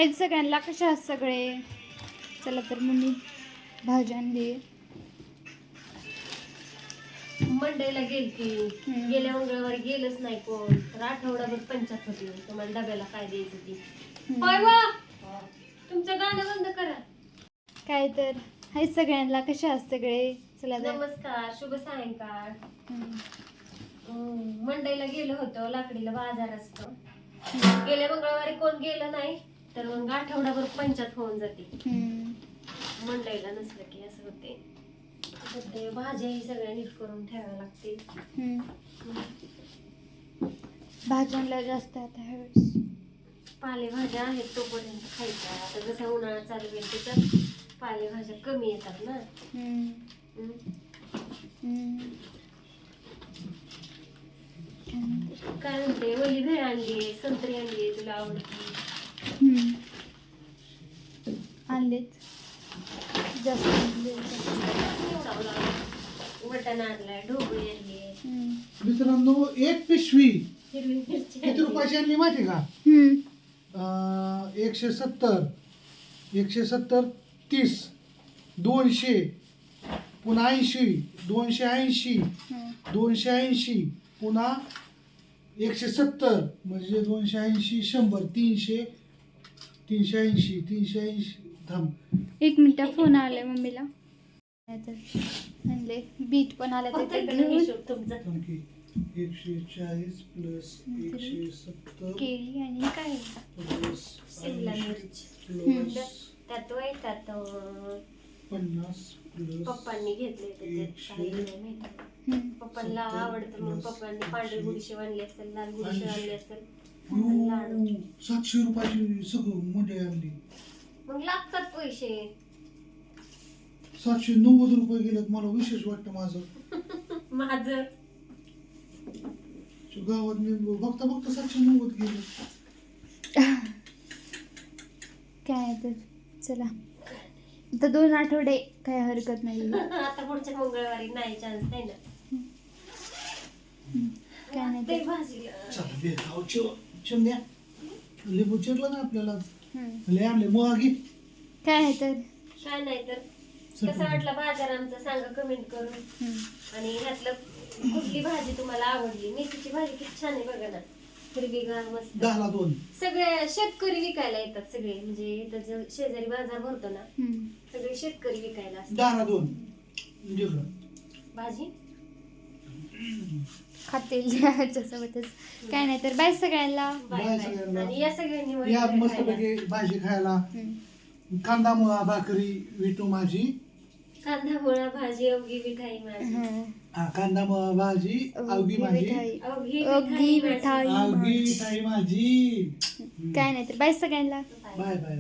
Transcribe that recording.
हायत सगळ्यांना, कशा आहात सगळे? चला तर मम्मी भाजी आणली. मंडईला गेलती, गेल्या मंगळवारी गेलंच नाही कोण, तर आठवडाभर पंचायत होती तुम्हाला डब्याला काय द्यायचं ती. होय वा, तुमचं गाणं बंद करा. काय तर हायत सगळ्यांना, कशा आहात सगळे? चला तर नमस्कार, शुभ सायंकाळ. मंडईला गेलो होतो, लाकडीला बाजार असतो. गेल्या मंगळवारी कोण गेलं नाही, तर मग आठवडाभर पंचायत होऊन जाते. मंडईला नसलं की असं होते. सध्या भाज्याही सगळ्या नीट करून ठेवाव्या लागतील. भाज्यांना जास्त आता ह्यावेळेस पालेभाज्या आहेत तोपर्यंत खायच्या. आता जसा उन्हाळा चालू होईल त्याच्यात पालेभाज्या कमी येतात ना. काय म्हणते, ओली भेळ आणली, संत्री आणली, तुला आवडती? आणलेत जास्त मटण आणलाय, ढोबळी आणली, मित्रांनो एक पिशवी हिरवी मिरची किती रुपयाची आणली माहिती का? 170 30 200 पुन्हा 80 280 280 पुन्हा 170 म्हणजे 280 100 300 380 380 थांब 1 मिनिट, फोन आलाय मम्मीला. आणले बीट पण आले ते घेऊन. हिशोब तुमचा. 140 प्लस 170 केळी आणि काय प्लस शिमला मिरची प्लस त्यात वय त्यात 50 प्लस पप्पांनी घेतले त्याच्यात काही नाही माहिती. पप्पांना आवडतं म्हणून पप्पांनी पांढरी गुडशे आणली असेल, लाल गुडशे आणली असेल, लाडू. 700 रुपयाची सगळं मुंडे आणली. मग लागतात पैसे. 790 रुपये गेलेत. मला विशेष वाटतं माझं माझं गावात मी बघता बघता 790 गेले. काय तर चला आता 2 आठवडे काय हरकत नाही. आता पुढच्या मंगळवारी नाही चान्स आहे ना. काय नाही ते तर भाजीला चला बे खाऊ चिमण्या. लिंबू चिरलं ना आपल्याला. लय आणले मोहागी. काय आहे तर काय नाही तर कसं वाटलं बाजार आमचा सांगा कमेंट करून. आणि ह्यातलं कुठली भाजी तुम्हाला आवडली. मेथीची भाजी किती छान आहे बघा ना, हिरवीगार मस्त. 10ला 2. सगळे शेतकरी विकायला येतात सगळे, म्हणजे इथं जो शेजारी बाजार भरतो ना, सगळे शेतकरी विकायला असतात 10ला 2 जिकडं भाजी. खातील ह्याच्यासोबतच. काय नाही तर बाय सगळ्यांना. Bye bye bye. सगळ्यांना. आणि या सगळ्यांनी या वगैरे मस्त खायला. पैकी भाजी खायला. कांदा मुळा भाकरी विटू माझी. कांदा मुळा भाजी, अवघी मिठाई माझी. कांदा मुळा भाजी अवघी माझी. अवघी अवघी मिठाई मिठाई अवघी माझी. मिठाई माझी. काय नाही तर बाय सगळ्यांना. माझी. Bye bye.